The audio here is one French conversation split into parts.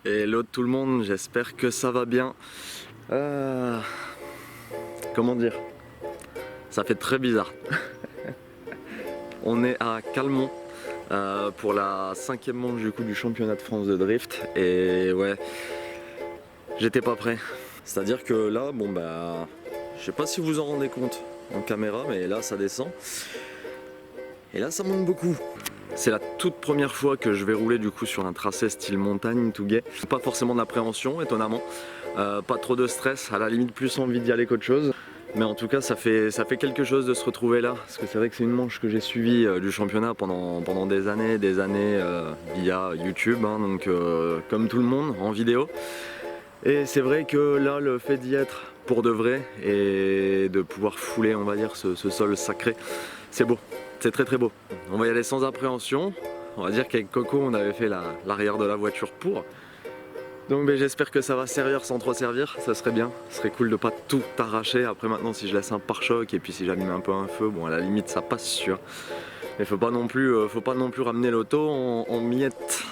Hello tout le monde, j'espère que ça va bien. Comment dire? Ça fait très bizarre. On est à Calmont pour la 5e manche du championnat de France de drift. Et ouais, j'étais pas prêt. C'est-à-dire que là, je sais pas si vous en rendez compte en caméra, mais là ça descend. Et là ça monte beaucoup. C'est la toute première fois que je vais rouler sur un tracé style montagne Touguet. Pas forcément d'appréhension, étonnamment. Pas trop de stress, à la limite plus envie d'y aller qu'autre chose. Mais en tout cas ça fait quelque chose de se retrouver là. Parce que c'est vrai que c'est une manche que j'ai suivie du championnat pendant des années via YouTube. Donc comme tout le monde, en vidéo. Et c'est vrai que là le fait d'y être pour de vrai et de pouvoir fouler on va dire ce sol sacré, c'est beau. C'est très très beau. On va y aller sans appréhension. On va dire qu'avec Coco on avait fait l'arrière de la voiture pour. Donc j'espère que ça va servir sans trop servir, ça serait bien. Ce serait cool de pas tout arracher. Après maintenant si je laisse un pare-choc et puis si j'allume un peu un feu, bon à la limite ça passe sûr. Mais faut pas non plus ramener l'auto en miettes.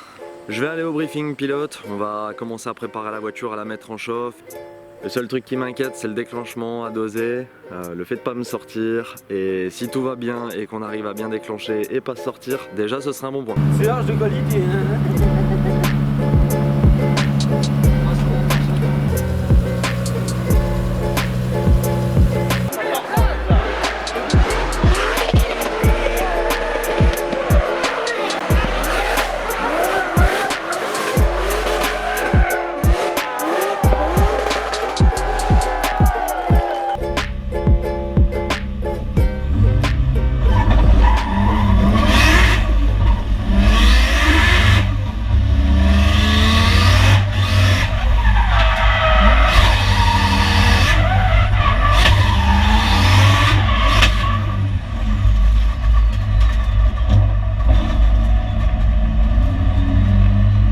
Je vais aller au briefing pilote, on va commencer à préparer la voiture, à la mettre en chauffe. Le seul truc qui m'inquiète c'est le déclenchement à doser, le fait de pas me sortir, et si tout va bien et qu'on arrive à bien déclencher et pas sortir, déjà ce sera un bon point. C'est large de qualité hein.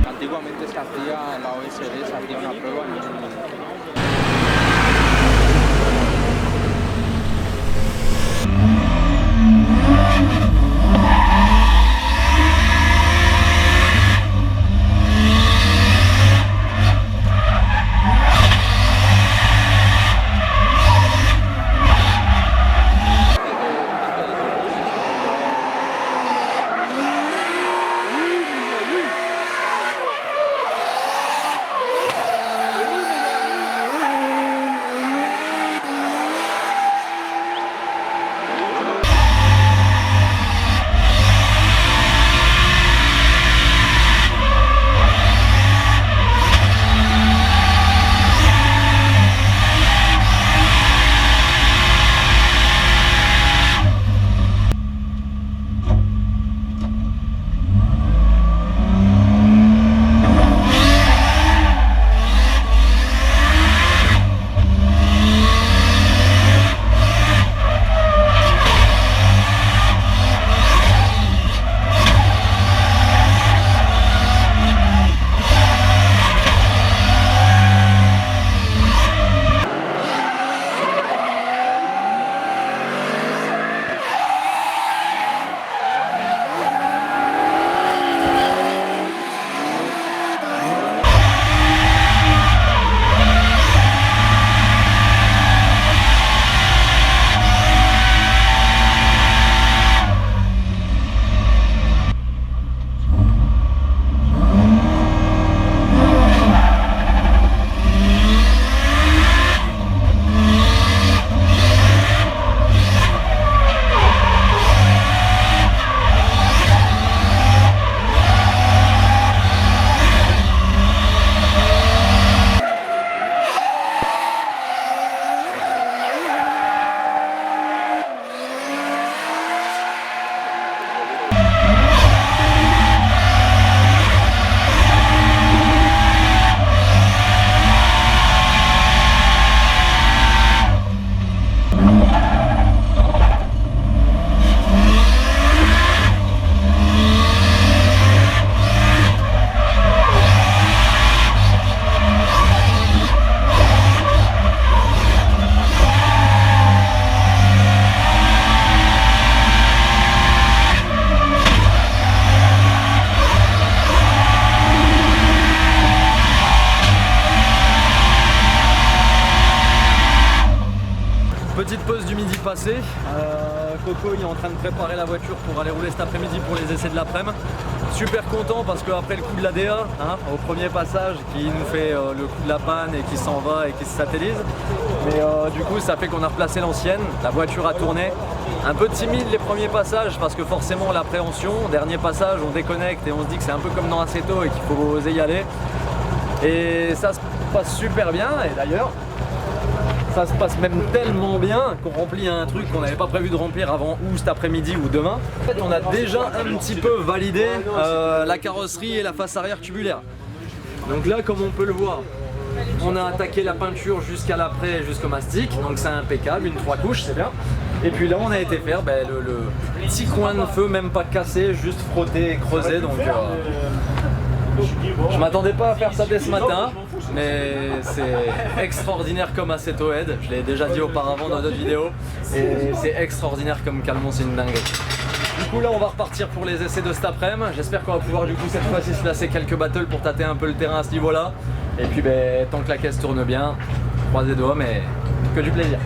Antiguamente se hacía en la OSD, se hacía una prueba en Petite pause du midi passé. Coco il est en train de préparer la voiture pour aller rouler cet après-midi pour les essais de l'après-midi. Super content parce qu'après le coup de la DA, au premier passage qui nous fait le coup de la panne et qui s'en va et qui se satellise. Mais du coup ça fait qu'on a replacé l'ancienne, la voiture a tourné. Un peu timide les premiers passages parce que forcément l'appréhension, dernier passage on déconnecte et on se dit que c'est un peu comme dans Assetto et qu'il faut oser y aller. Et ça se passe super bien et d'ailleurs ça se passe même tellement bien qu'on remplit un truc qu'on n'avait pas prévu de remplir avant ou cet après-midi ou demain. En fait on a déjà un petit peu validé la carrosserie et la face arrière tubulaire. Donc là comme on peut le voir, on a attaqué la peinture jusqu'à l'après, jusqu'au mastic, donc c'est impeccable, une 3 couches, c'est bien. Et puis là on a été faire le petit coin de feu, même pas cassé, juste frotté et creusé. Donc je m'attendais pas à faire ça dès ce matin, mais c'est extraordinaire comme Assetto Head. Je l'ai déjà dit auparavant dans d'autres vidéos, et c'est extraordinaire comme Calmont, c'est une dinguerie. Du coup là on va repartir pour les essais de cet après-midi. J'espère qu'on va pouvoir du coup cette fois-ci se placer quelques battles pour tâter un peu le terrain à ce niveau-là. Et puis tant que la caisse tourne bien, croise les doigts, mais que du plaisir.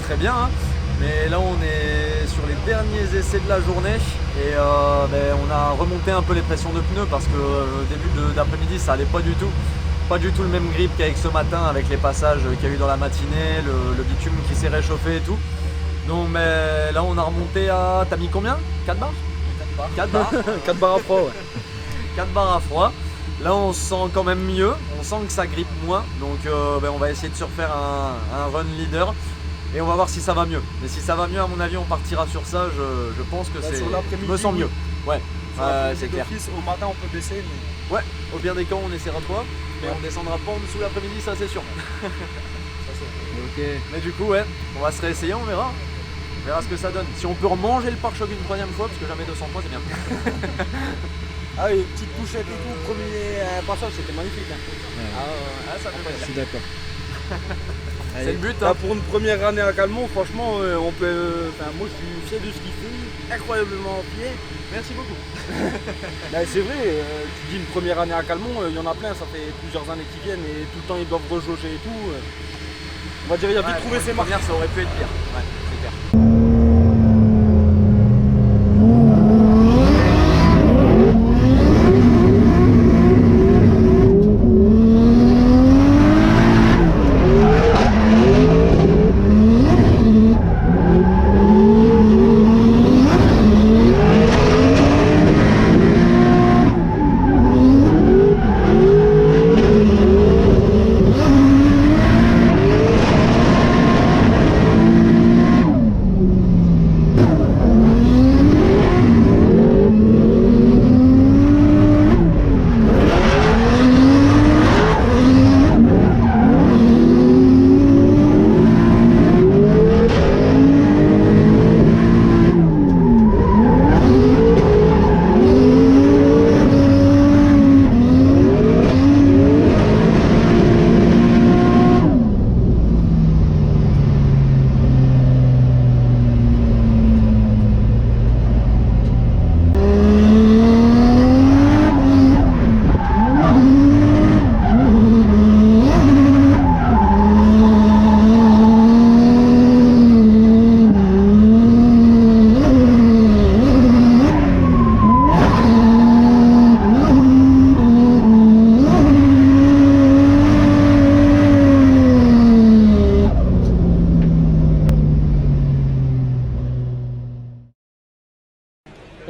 Très bien, hein. Mais là on est sur les derniers essais de la journée et on a remonté un peu les pressions de pneus parce que le début d'après-midi ça allait pas du tout le même grip qu'avec ce matin avec les passages qu'il y a eu dans la matinée, le bitume qui s'est réchauffé et tout. Donc mais là on a remonté à, t'as mis combien? 4 bars? 4 bars 4 barres à froid, ouais. 4 bars à froid. Là on se sent quand même mieux, on sent que ça grippe moins, donc on va essayer de se refaire un run leader et on va voir si ça va mieux. Mais si ça va mieux, à mon avis on partira sur ça, je pense que c'est... Je me sens mieux. Ouais, c'est clair. Au matin on peut baisser, mais... Ouais, au pire des cas on essaiera de quoi, mais on descendra pas en dessous l'après-midi, ça c'est sûr. Ok. Mais du coup ouais, on va se réessayer, on verra. On verra ce que ça donne. Si on peut remanger le pare-choc une troisième fois, parce que jamais 200 fois c'est bien. Ah oui, petite couchette et tout, premier passage, c'était magnifique. Hein. Ouais. Ça fait plaisir. Je suis d'accord. C'est le but. Là, Hein. pour une première année à Calmont, franchement, on peut. Enfin, moi, je suis fier de ce qu'il fait, incroyablement fier. Merci beaucoup. Là, c'est vrai, tu dis une première année à Calmont, il y en a plein, ça fait plusieurs années qu'ils viennent et tout le temps ils doivent rejauger et tout. On va dire, il a vite trouvé ses marques. Ça aurait pu être pire. Ouais, c'est clair.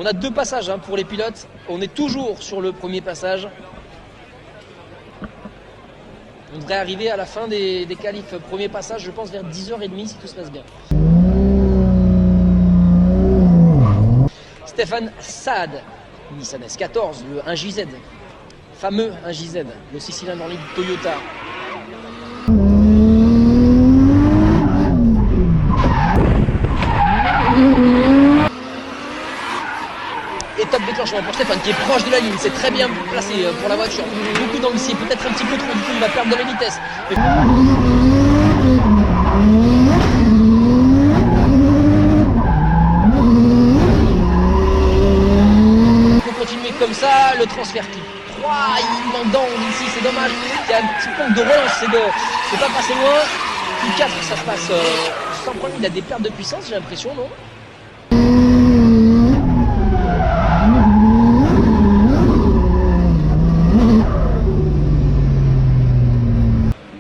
On a 2 passages hein, pour les pilotes. On est toujours sur le premier passage. On devrait arriver à la fin des qualifs. Premier passage, je pense, vers 10h30 si tout se passe bien. Stéphane Saad, Nissan S14, le 1JZ. Fameux 1JZ, le 6 cylindres en ligne Toyota. Et top déclenchement pour Stéphane qui est proche de la ligne, c'est très bien placé pour la voiture. Beaucoup d'angle ici, peut-être un petit peu trop, du coup il va perdre de la vitesse. Il faut continuer comme ça, le transfert qui il m'endort ici, c'est dommage. Il y a un petit manque de relance, c'est de pas passer loin. Q4, ça se passe sans problème, il a des pertes de puissance, j'ai l'impression, non?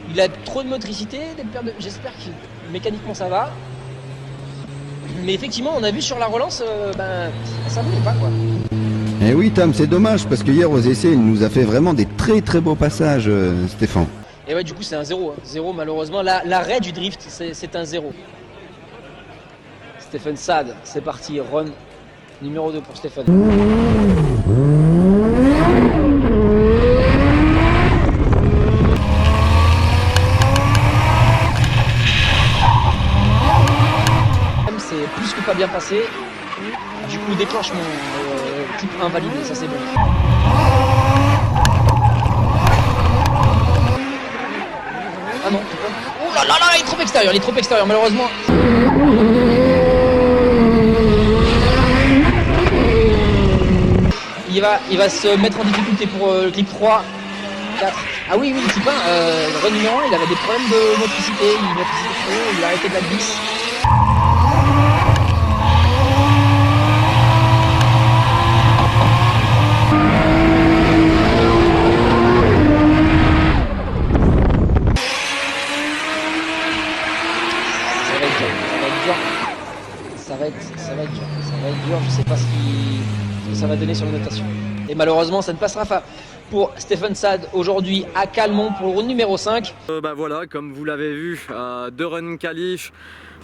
Il a trop de motricité, des pertes de... J'espère que mécaniquement ça va. Mais effectivement, on a vu sur la relance, ça ne voulait pas quoi. Eh oui Tom, c'est dommage parce que hier aux essais il nous a fait vraiment des très beaux passages Stéphane. Et ouais du coup c'est un 0, hein. 0 malheureusement, l'arrêt du drift c'est un 0. Stéphane Saad, c'est parti, run numéro 2 pour Stéphane. C'est plus que pas bien passé. Du coup déclenchement type 1 validé, ça c'est bon. Ah non, oh là là là, il est trop extérieur, malheureusement. Il va se mettre en difficulté pour le clip 3, 4. Ah oui, le type 1, run numéro 1, il avait des problèmes de motricité, il a arrêté de la glisse. Ça va être dur, je sais pas ce que ça va donner sur la notation. Et malheureusement ça ne passera pas pour Stéphane Saad aujourd'hui à Calmont pour le round numéro 5. Voilà, comme vous l'avez vu, 2 runs qualif,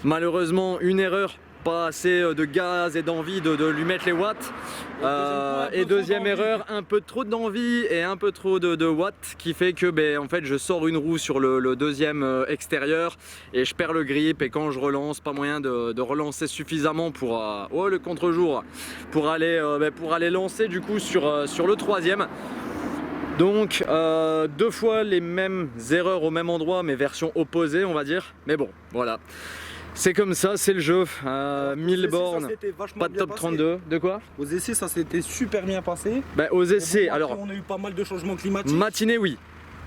malheureusement une erreur, pas assez de gaz et d'envie de lui mettre les watts. Et deuxième erreur, un peu trop d'envie et un peu trop de watts qui fait que en fait je sors une roue sur le deuxième extérieur et je perds le grip, et quand je relance, pas moyen de relancer suffisamment pour le contre-jour pour aller lancer du coup sur le troisième. Donc 2 fois les mêmes erreurs au même endroit mais version opposée on va dire, mais bon voilà. C'est comme ça, c'est le jeu, 1000 bornes, pas de top 32, de quoi? Aux essais ça s'était super bien passé. Aux essais, bon, alors on a eu pas mal de changements climatiques. Matinée oui,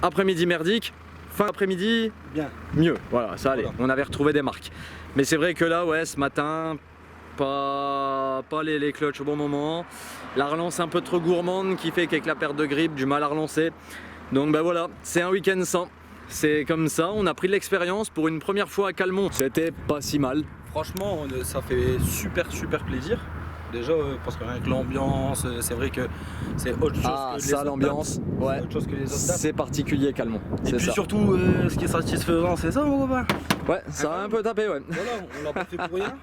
après-midi merdique, fin après-midi bien, mieux, voilà ça allait, voilà. On avait retrouvé des marques. Mais c'est vrai que là ouais ce matin, pas les clutches au bon moment, la relance un peu trop gourmande qui fait qu'avec la perte de grip, du mal à relancer. Donc voilà, c'est un week-end sans. C'est comme ça, on a pris de l'expérience pour une première fois à Calmont. C'était pas si mal. Franchement, ça fait super plaisir. Déjà parce que rien que l'ambiance, c'est vrai que c'est autre chose que les autres l'ambiance, ouais. autre chose que les autres dates. C'est particulier Calmont. Et puis surtout, ce qui est satisfaisant, c'est ça mon copain. Ouais, ça a un peu tapé, ouais. Voilà, on l'a pas fait pour rien.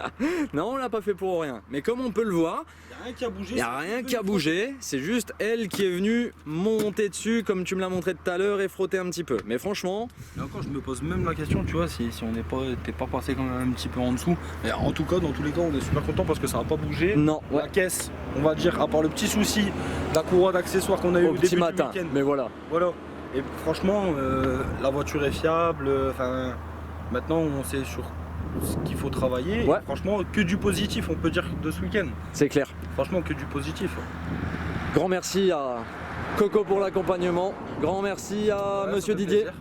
Non, on l'a pas fait pour rien. Mais comme on peut le voir, Il n'y a rien qui a bougé. il n'y a rien qui a bougé. C'est juste elle qui est venue monter dessus, comme tu me l'as montré tout à l'heure, et frotter un petit peu. Mais franchement... Et encore, je me pose même la question, tu vois, si on n'était pas passé quand même un petit peu en dessous. Mais en tout cas, dans tous les cas, on est super content parce que ça n'a pas bougé. Non, ouais. La caisse, on va dire, à part le petit souci, la couronne d'accessoires qu'on a eu Au au petit début matin, du week-end. mais voilà. Voilà. Et franchement, la voiture est fiable. Enfin, maintenant, on sait sur ce qu'il faut travailler. Ouais. Et franchement, que du positif, on peut dire, de ce week-end. C'est clair. Franchement, que du positif. Grand merci à Coco pour l'accompagnement. Grand merci à Ouais, Monsieur ça fait Didier plaisir.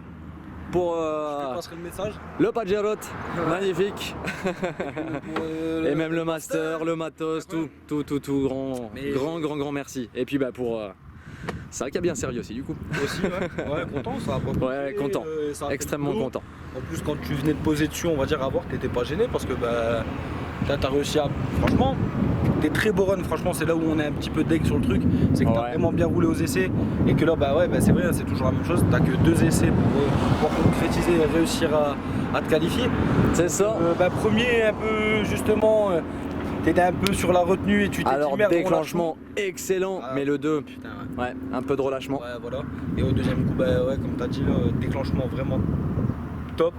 pour Je te passerai le message. le Pajero, magnifique. Pour, Et même le master, le matos, tout. Mais- Grand merci. Et puis pour ça qui a bien servi aussi du coup. Aussi, ouais, content, ça a pas bougé, Ouais, content. ça a fait Extrêmement le boulot. content. En plus, quand tu venais de poser dessus, on va dire à voir, t'étais pas gêné parce que t'as réussi à. Franchement, des très beaux runs, franchement c'est là où on est un petit peu deck sur le truc, c'est que t'as vraiment bien roulé aux essais et que là bah ouais c'est vrai, c'est toujours la même chose, t'as que 2 essais pour concrétiser et réussir à te qualifier. C'est ça. Premier un peu justement, t'étais un peu sur la retenue et tu t'es dit Alors merde, déclenchement excellent, mais le 2, putain, ouais, un peu de relâchement. Ouais voilà. Et au deuxième coup comme t'as dit là, déclenchement vraiment top.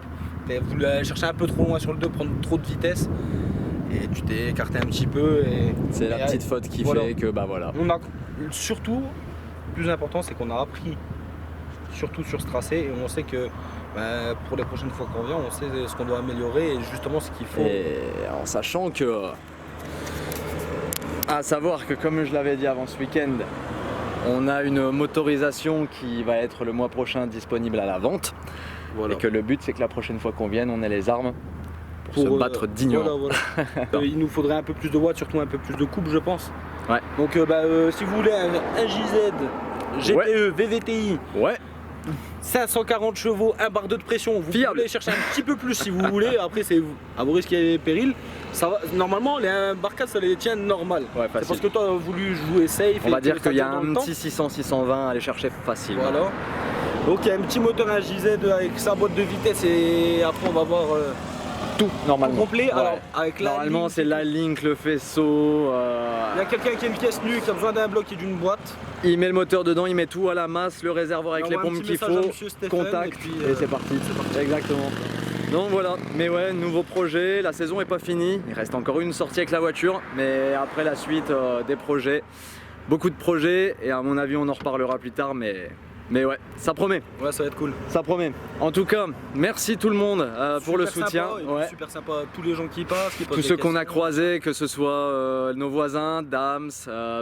T'as voulu aller chercher un peu trop loin sur le 2, prendre trop de vitesse et tu t'es écarté un petit peu et c'est la petite faute qui fait que voilà. On a surtout, le plus important c'est qu'on a appris surtout sur ce tracé et on sait que pour les prochaines fois qu'on vient, on sait ce qu'on doit améliorer et justement ce qu'il faut. Et en sachant que, à savoir que comme je l'avais dit avant ce week-end, on a une motorisation qui va être le mois prochain disponible à la vente. Voilà. Et que le but c'est que la prochaine fois qu'on vienne, on ait les armes pour se battre dignement. Voilà. Il nous faudrait un peu plus de watts, surtout un peu plus de coupe je pense. Ouais. Donc si vous voulez un JZ, GTE, VVTI, 540 chevaux, un barre de pression, vous pouvez chercher un petit peu plus si vous voulez, après c'est à vos risques et périls. Ça va, normalement les barcades ça les tient normal. C'est parce que toi tu as voulu jouer safe. On va dire qu'il y a un petit 600-620 à aller chercher facile. Voilà. Donc il y a un petit moteur, un JZ avec sa boîte de vitesse et après on va voir tout normalement. Tout complet. Alors, avec normalement c'est la link, le faisceau. Il y a quelqu'un qui a une pièce nue, qui a besoin d'un bloc et d'une boîte. Il met le moteur dedans, il met tout à la masse, le réservoir avec les pompes qu'il faut, contact et c'est parti. Exactement. Donc voilà, mais ouais, nouveau projet, la saison est pas finie, il reste encore une sortie avec la voiture, mais après la suite des projets, beaucoup de projets et à mon avis on en reparlera plus tard, mais ouais, ça promet. Ouais, ça va être cool. Ça promet. En tout cas, merci tout le monde pour le soutien. Super sympa, tous les gens qui passent, tous ceux qu'on a croisés, que ce soit nos voisins, Dams,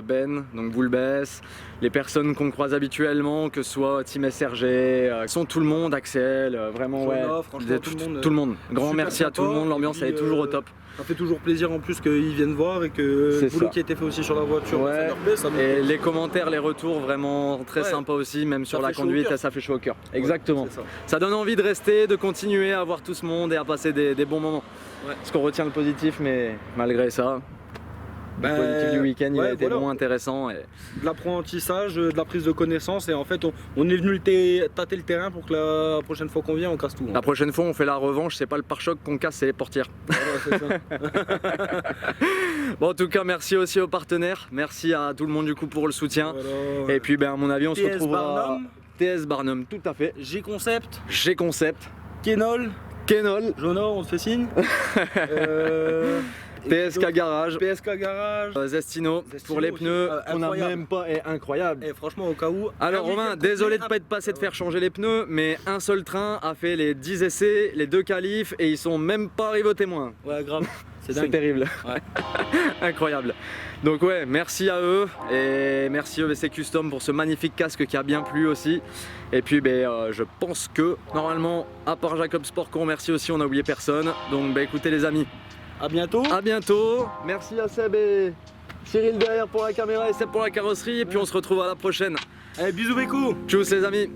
Ben, donc Boulbès, les personnes qu'on croise habituellement, que ce soit Tim SRG, sont tout le monde, Axel, vraiment tout le monde. Grand merci à tout le monde, l'ambiance elle est toujours au top. Ça fait toujours plaisir en plus qu'ils viennent voir et que le boulot qui a été fait aussi sur la voiture, ça leur plaît. Et les commentaires, les retours vraiment très sympas aussi, même sur la conduite, ça fait chaud au cœur. Exactement. Ça donne envie de rester, de continuer à voir tout ce monde et à passer des bons moments. Parce qu'on retient le positif, mais malgré ça, le positif du week-end il a été vraiment intéressant. Et... de l'apprentissage, de la prise de connaissance et en fait on est venu tâter le terrain pour que la prochaine fois qu'on vient on casse tout. La prochaine fois on fait la revanche, c'est pas le pare-choc qu'on casse, c'est les portières. Voilà, c'est ça. Bon en tout cas merci aussi aux partenaires, merci à tout le monde du coup pour le soutien. Et puis à mon avis on se retrouvera TS Barnum, tout à fait. G-Concept, Kenol, Jonah on se fait signe. PSK Garage, Zestino pour les pneus, on a même pas, incroyable. Et franchement au cas où. Alors Romain, désolé de pas être passé de faire changer les pneus, mais un seul train a fait les 10 essais, les 2 qualifs et ils sont même pas arrivés aux témoins. Ouais grave, c'est terrible. Ouais. Incroyable. Donc ouais, merci à eux et merci EVC Custom pour ce magnifique casque qui a bien plu aussi. Et puis je pense que normalement, à part Jacob Sport qu'on remercie aussi, on a oublié personne. Donc écoutez les amis. A bientôt. A bientôt. Merci à Seb et Cyril derrière pour la caméra et Seb pour la carrosserie. Et puis on se retrouve à la prochaine. Allez, bisous Bécou. Tchuss les amis.